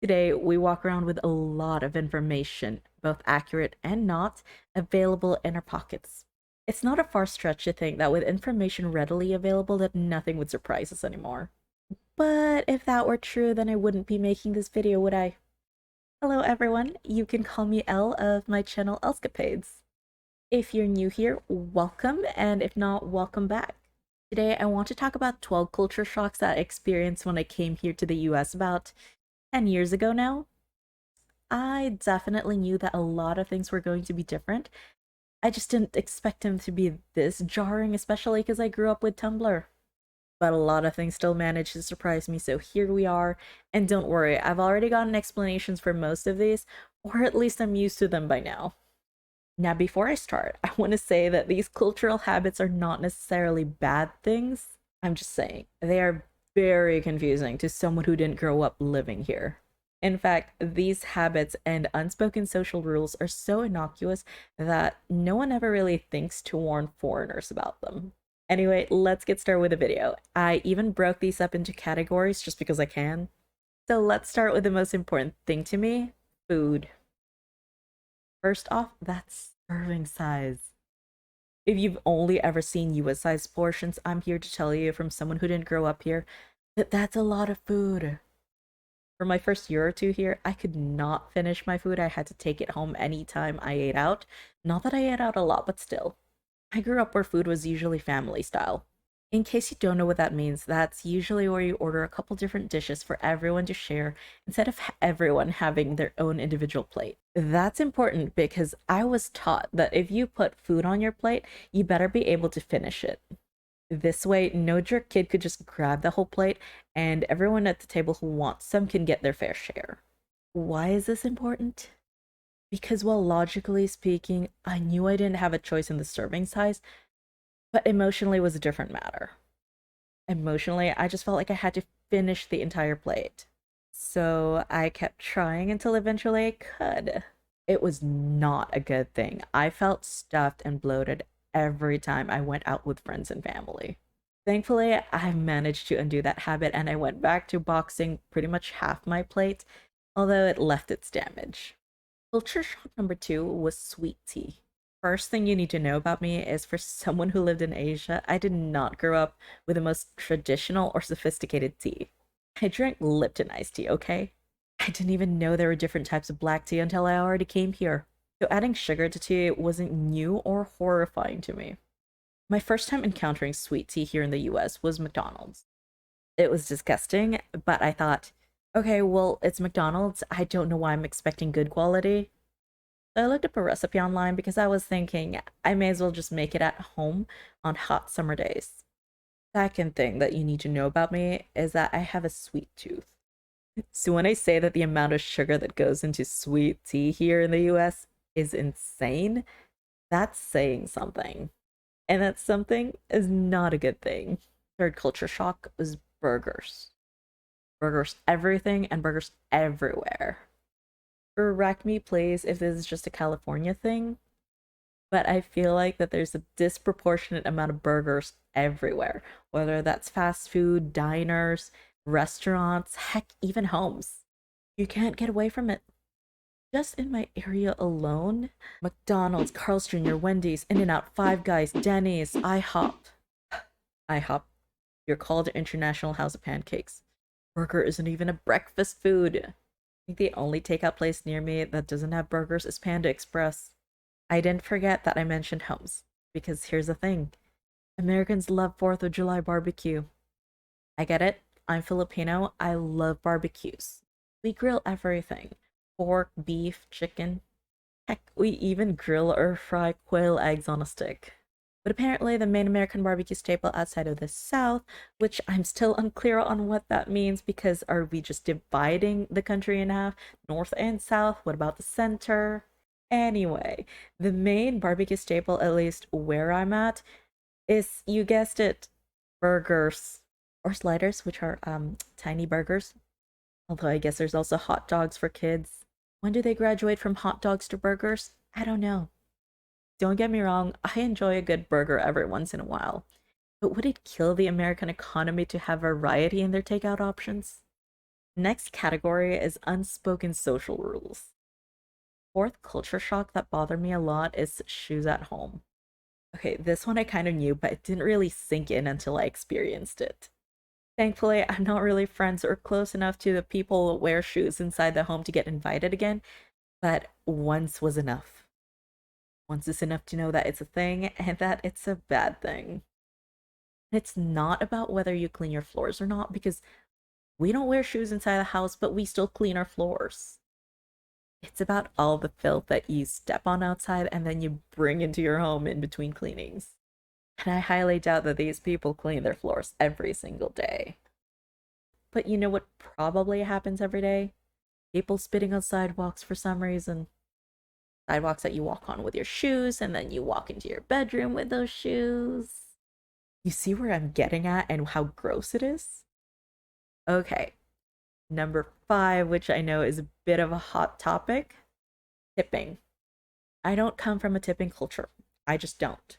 Today, we walk around with a lot of information, both accurate and not, available in our pockets. It's not a far stretch to think that with information readily available that nothing would surprise us anymore. But if that were true, then I wouldn't be making this video, would I? Hello everyone, you can call me Elle of my channel Elscapades. If you're new here, welcome, and if not, welcome back. Today I want to talk about 12 culture shocks that I experienced when I came here to the US about 10 years ago now. I definitely knew that a lot of things were going to be different. I just didn't expect them to be this jarring, especially because I grew up with Tumblr. But a lot of things still managed to surprise me, so here we are. And don't worry, I've already gotten explanations for most of these, or at least I'm used to them by now. Now, before I start, I want to say that these cultural habits are not necessarily bad things. I'm just saying, they are very confusing to someone who didn't grow up living here. In fact, these habits and unspoken social rules are so innocuous that no one ever really thinks to warn foreigners about them. Anyway, let's get started with the video. I even broke these up into categories just because I can. So let's start with the most important thing to me, food. First off, that's serving size. If you've only ever seen US sized portions, I'm here to tell you from someone who didn't grow up here that that's a lot of food. For my first year or two here, I could not finish my food. I had to take it home anytime I ate out. Not that I ate out a lot, but still. I grew up where food was usually family style. In case you don't know what that means, that's usually where you order a couple different dishes for everyone to share instead of everyone having their own individual plate. That's important because I was taught that if you put food on your plate, you better be able to finish it. This way, no jerk kid could just grab the whole plate, and everyone at the table who wants some can get their fair share. Why is this important? Because while logically speaking, I knew I didn't have a choice in the serving size, but emotionally was a different matter. Emotionally, I just felt like I had to finish the entire plate. So I kept trying until eventually I could. It was not a good thing. I felt stuffed and bloated every time I went out with friends and family. Thankfully, I managed to undo that habit and I went back to boxing pretty much half my plate, although it left its damage. Culture shock number two was sweet tea. First thing you need to know about me is for someone who lived in Asia, I did not grow up with the most traditional or sophisticated tea. I drank Lipton iced tea, okay? I didn't even know there were different types of black tea until I already came here. So adding sugar to tea wasn't new or horrifying to me. My first time encountering sweet tea here in the US was McDonald's. It was disgusting, but I thought, okay, well, it's McDonald's. I don't know why I'm expecting good quality. So I looked up a recipe online because I was thinking I may as well just make it at home on hot summer days. Second thing that you need to know about me is that I have a sweet tooth. So when I say that the amount of sugar that goes into sweet tea here in the US is insane, that's saying something. And that something is not a good thing. Third culture shock was burgers. Burgers everything and burgers everywhere. Correct me, please, if this is just a California thing, but I feel like that there's a disproportionate amount of burgers everywhere, whether that's fast food, diners, restaurants, heck, even homes. You can't get away from it. Just in my area alone, McDonald's, Carl's Jr., Wendy's, In-N-Out, Five Guys, Denny's, IHOP. IHOP, you're called International House of Pancakes. Burger isn't even a breakfast food. I think the only takeout place near me that doesn't have burgers is Panda Express. I didn't forget that I mentioned homes, because here's the thing. Americans love 4th of July barbecue. I get it. I'm Filipino. I love barbecues. We grill everything. Pork, beef, chicken. Heck, we even grill or fry quail eggs on a stick. But apparently, the main American barbecue staple outside of the South, which I'm still unclear on what that means because are we just dividing the country in half, North and South? What about the center? Anyway, the main barbecue staple, at least where I'm at, is, you guessed it, burgers or sliders, which are tiny burgers. Although I guess there's also hot dogs for kids. When do they graduate from hot dogs to burgers? I don't know. Don't get me wrong, I enjoy a good burger every once in a while. But would it kill the American economy to have variety in their takeout options? Next category is unspoken social rules. Fourth culture shock that bothered me a lot is shoes at home. Okay, this one I kind of knew, but it didn't really sink in until I experienced it. Thankfully, I'm not really friends or close enough to the people who wear shoes inside the home to get invited again, but once was enough. Once is enough to know that it's a thing and that it's a bad thing. It's not about whether you clean your floors or not, because we don't wear shoes inside the house, but we still clean our floors. It's about all the filth that you step on outside and then you bring into your home in between cleanings. And I highly doubt that these people clean their floors every single day. But you know what probably happens every day? People spitting on sidewalks for some reason. Sidewalks that you walk on with your shoes, and then you walk into your bedroom with those shoes. You see where I'm getting at and how gross it is? Okay, number five, which I know is a bit of a hot topic, tipping. I don't come from a tipping culture. I just don't.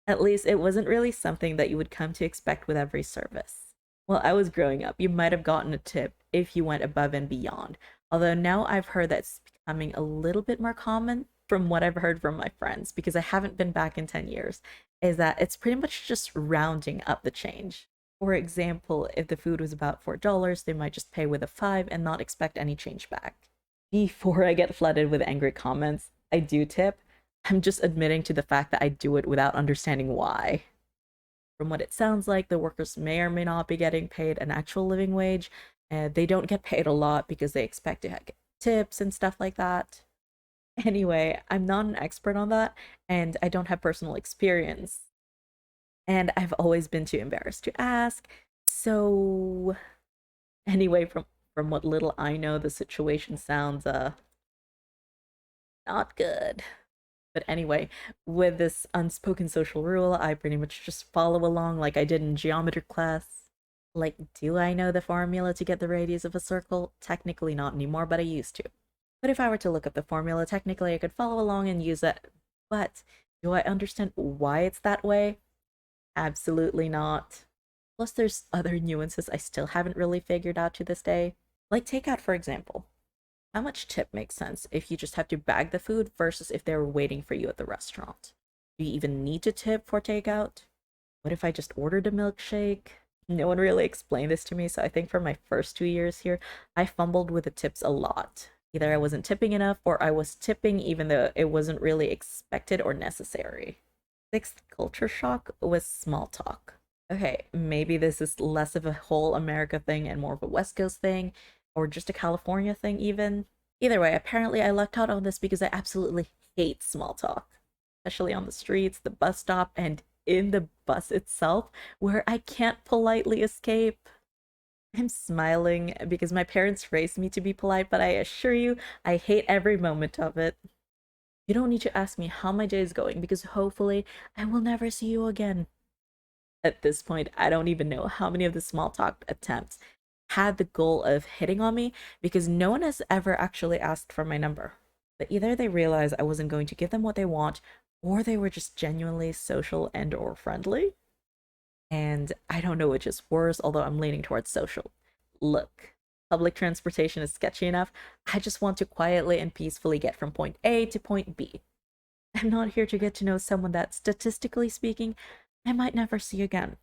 At least it wasn't really something that you would come to expect with every service. While I was growing up, you might have gotten a tip if you went above and beyond. Although now I've heard that it's becoming a little bit more common from what I've heard from my friends, because I haven't been back in 10 years, is that it's pretty much just rounding up the change. For example, if the food was about $4, they might just pay with a 5 and not expect any change back. Before I get flooded with angry comments, I do tip. I'm just admitting to the fact that I do it without understanding why. From what it sounds like, the workers may or may not be getting paid an actual living wage, and they don't get paid a lot because they expect to get tips and stuff like that. Anyway, I'm not an expert on that, and I don't have personal experience. And I've always been too embarrassed to ask. So, anyway, from what little I know, the situation sounds not good. But anyway, with this unspoken social rule, I pretty much just follow along like I did in geometry class. Like, do I know the formula to get the radius of a circle? Technically not anymore, but I used to. But if I were to look up the formula, technically I could follow along and use it. But do I understand why it's that way? Absolutely not. Plus, there's other nuances I still haven't really figured out to this day. Like takeout, for example. How much tip makes sense if you just have to bag the food versus if they were waiting for you at the restaurant? Do you even need to tip for takeout? What if I just ordered a milkshake? No one really explained this to me, so I think for my first 2 years here, I fumbled with the tips a lot. Either I wasn't tipping enough or I was tipping even though it wasn't really expected or necessary. Sixth culture shock was small talk. Okay, maybe this is less of a whole America thing and more of a West Coast thing, or just a California thing, even. Either way, apparently I lucked out on this because I absolutely hate small talk, especially on the streets, the bus stop, and in the bus itself, where I can't politely escape. I'm smiling because my parents raised me to be polite, but I assure you, I hate every moment of it. You don't need to ask me how my day is going because hopefully I will never see you again. At this point, I don't even know how many of the small talk attempts had the goal of hitting on me because no one has ever actually asked for my number. But either they realized I wasn't going to give them what they want, or they were just genuinely social and or friendly. And I don't know which is worse, although I'm leaning towards social. Look, public transportation is sketchy enough. I just want to quietly and peacefully get from point A to point B. I'm not here to get to know someone that, statistically speaking, I might never see again.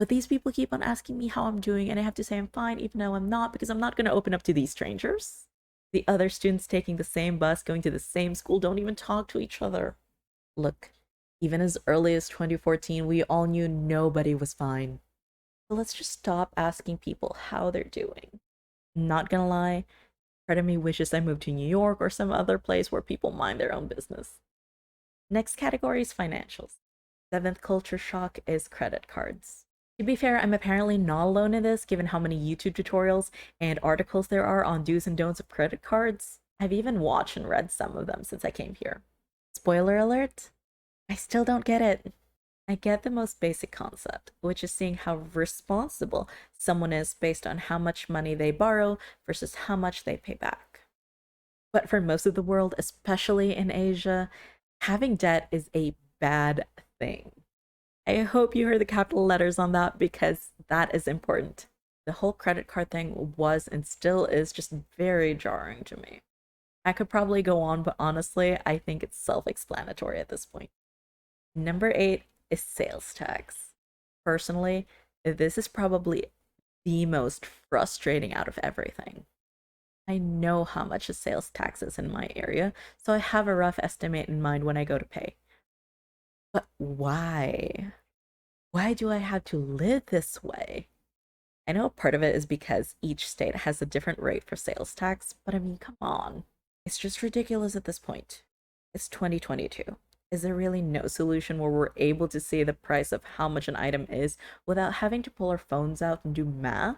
But these people keep on asking me how I'm doing, and I have to say I'm fine, even though I'm not, because I'm not going to open up to these strangers. The other students taking the same bus, going to the same school, don't even talk to each other. Look, even as early as 2014, we all knew nobody was fine. So let's just stop asking people how they're doing. Not gonna lie, part of me wishes I moved to New York or some other place where people mind their own business. Next category is financials. Seventh culture shock is credit cards. To be fair, I'm apparently not alone in this, given how many YouTube tutorials and articles there are on do's and don'ts of credit cards. I've even watched and read some of them since I came here. Spoiler alert, I still don't get it. I get the most basic concept, which is seeing how responsible someone is based on how much money they borrow versus how much they pay back. But for most of the world, especially in Asia, having debt is a bad thing. I hope you heard the capital letters on that because that is important. The whole credit card thing was and still is just very jarring to me. I could probably go on, but honestly, I think it's self explanatory at this point. Number eight is sales tax. Personally, this is probably the most frustrating out of everything. I know how much a sales tax is in my area, so I have a rough estimate in mind when I go to pay. But why? Why do I have to live this way? I know part of it is because each state has a different rate for sales tax, but I mean, come on. It's just ridiculous at this point. It's 2022. Is there really no solution where we're able to see the price of how much an item is without having to pull our phones out and do math?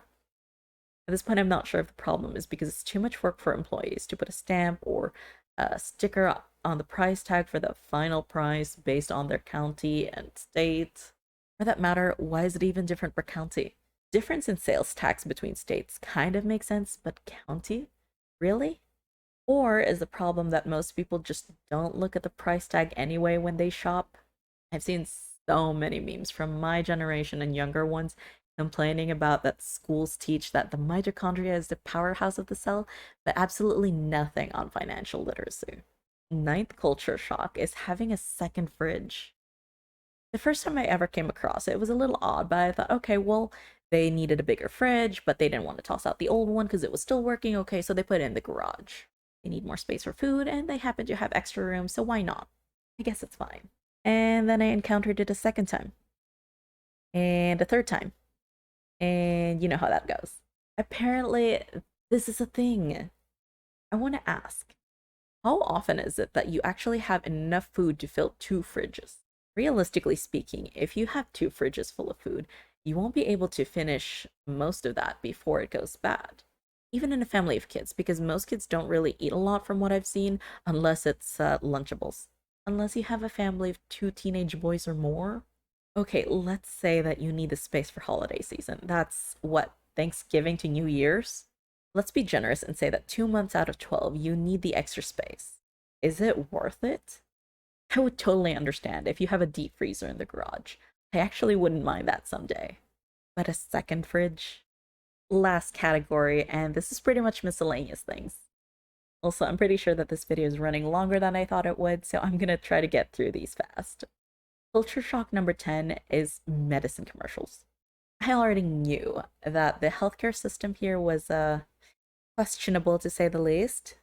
At this point, I'm not sure if the problem is because it's too much work for employees to put a stamp or a sticker on the price tag for the final price based on their county and state. For that matter, why is it even different per county? Difference in sales tax between states kind of makes sense, but county? Really? Or is the problem that most people just don't look at the price tag anyway when they shop? I've seen so many memes from my generation and younger ones complaining about that schools teach that the mitochondria is the powerhouse of the cell, but absolutely nothing on financial literacy. Ninth culture shock is having a second fridge. The first time I ever came across it, it was a little odd, but I thought, okay, well, they needed a bigger fridge, but they didn't want to toss out the old one because it was still working. Okay, so they put it in the garage. They need more space for food, and they happen to have extra room, so why not? I guess it's fine. And then I encountered it a second time, and a third time, and you know how that goes. Apparently, this is a thing. I want to ask, how often is it that you actually have enough food to fill two fridges? Realistically speaking, if you have two fridges full of food, you won't be able to finish most of that before it goes bad. Even in a family of kids, because most kids don't really eat a lot from what I've seen, unless it's Lunchables. Unless you have a family of two teenage boys or more. Okay, let's say that you need the space for holiday season. That's what, Thanksgiving to New Year's? Let's be generous and say that 2 months out of 12, you need the extra space. Is it worth it? I would totally understand if you have a deep freezer in the garage. I actually wouldn't mind that someday. But a second fridge? Last category, and this is pretty much miscellaneous things. Also, I'm pretty sure that this video is running longer than I thought it would, so I'm gonna try to get through these fast. Culture shock number 10 is medicine commercials. I already knew that the healthcare system here was questionable to say the least,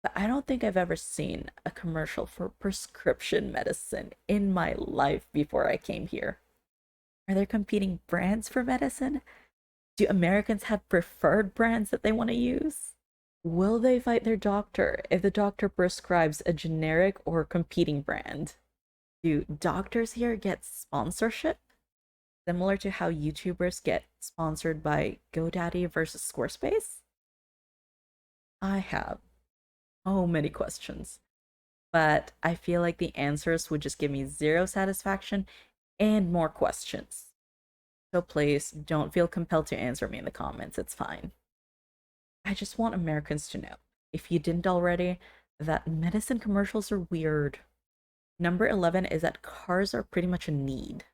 but I don't think I've ever seen a commercial for prescription medicine in my life before I came here. Are there competing brands for medicine? Do Americans have preferred brands that they want to use? Will they fight their doctor if the doctor prescribes a generic or competing brand? Do doctors here get sponsorship? Similar to how YouTubers get sponsored by GoDaddy versus Squarespace? I have so many questions, but I feel like the answers would just give me zero satisfaction and more questions. So please don't feel compelled to answer me in the comments, it's fine. I just want Americans to know, if you didn't already, that medicine commercials are weird. Number 11 is that cars are pretty much a need.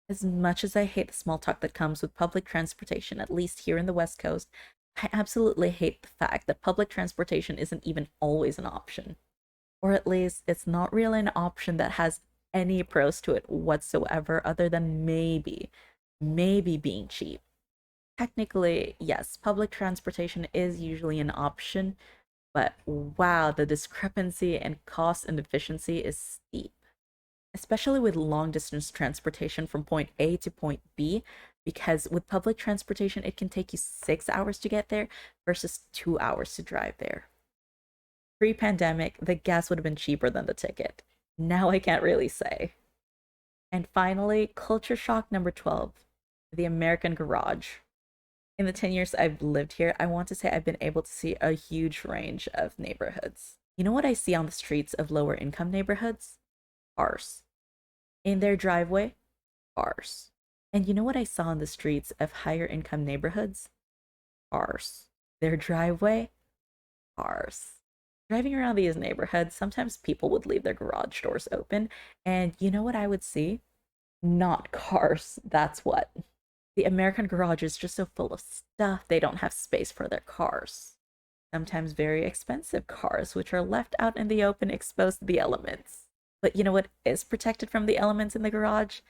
As much as I hate the small talk that comes with public transportation, at least here in the West Coast, I absolutely hate the fact that public transportation isn't even always an option. Or at least it's not really an option that has any pros to it whatsoever other than maybe being cheap. Technically, yes, public transportation is usually an option, but wow, the discrepancy in cost and efficiency is steep, especially with long distance transportation from point A to point B, because with public transportation, it can take you 6 hours to get there versus 2 hours to drive there. Pre pandemic, the gas would have been cheaper than the ticket. Now I can't really say. And finally, culture shock number 12, the American garage. In the 10 years I've lived here, I want to say I've been able to see a huge range of neighborhoods. You know what I see on the streets of lower income neighborhoods? Cars. In their driveway, cars. And you know what I saw on the streets of higher income neighborhoods? Cars. Their driveway, cars. Driving around these neighborhoods, sometimes people would leave their garage doors open, and you know what I would see? Not cars, that's what. The American garage is just so full of stuff, they don't have space for their cars. Sometimes very expensive cars, which are left out in the open exposed to the elements. But you know what is protected from the elements in the garage?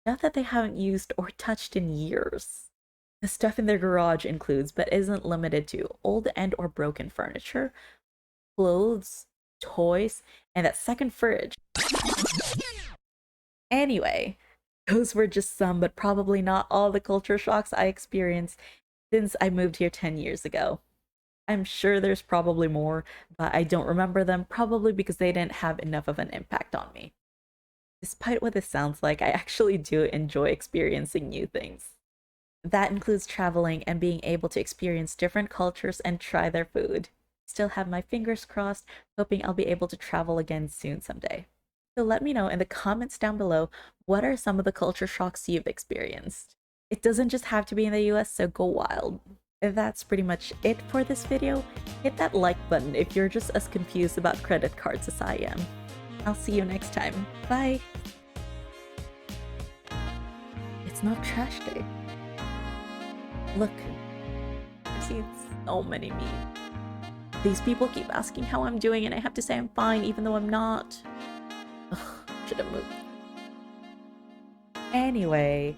Stuff that they haven't used or touched in years. The stuff in their garage includes, but isn't limited to, old and or broken furniture, clothes, toys, and that second fridge. Anyway, those were just some, but probably not all the culture shocks I experienced since I moved here 10 years ago. I'm sure there's probably more, but I don't remember them, probably because they didn't have enough of an impact on me. Despite what this sounds like, I actually do enjoy experiencing new things. That includes traveling and being able to experience different cultures and try their food. Still have my fingers crossed, hoping I'll be able to travel again soon someday. So let me know in the comments down below, what are some of the culture shocks you've experienced? It doesn't just have to be in the US, so go wild. That's pretty much it for this video. Hit that like button if you're just as confused about credit cards as I am. I'll see you next time. Bye! It's not trash day. Look, I've seen so many memes. These people keep asking how I'm doing and I have to say I'm fine even though I'm not. Ugh, should have moved. Anyway,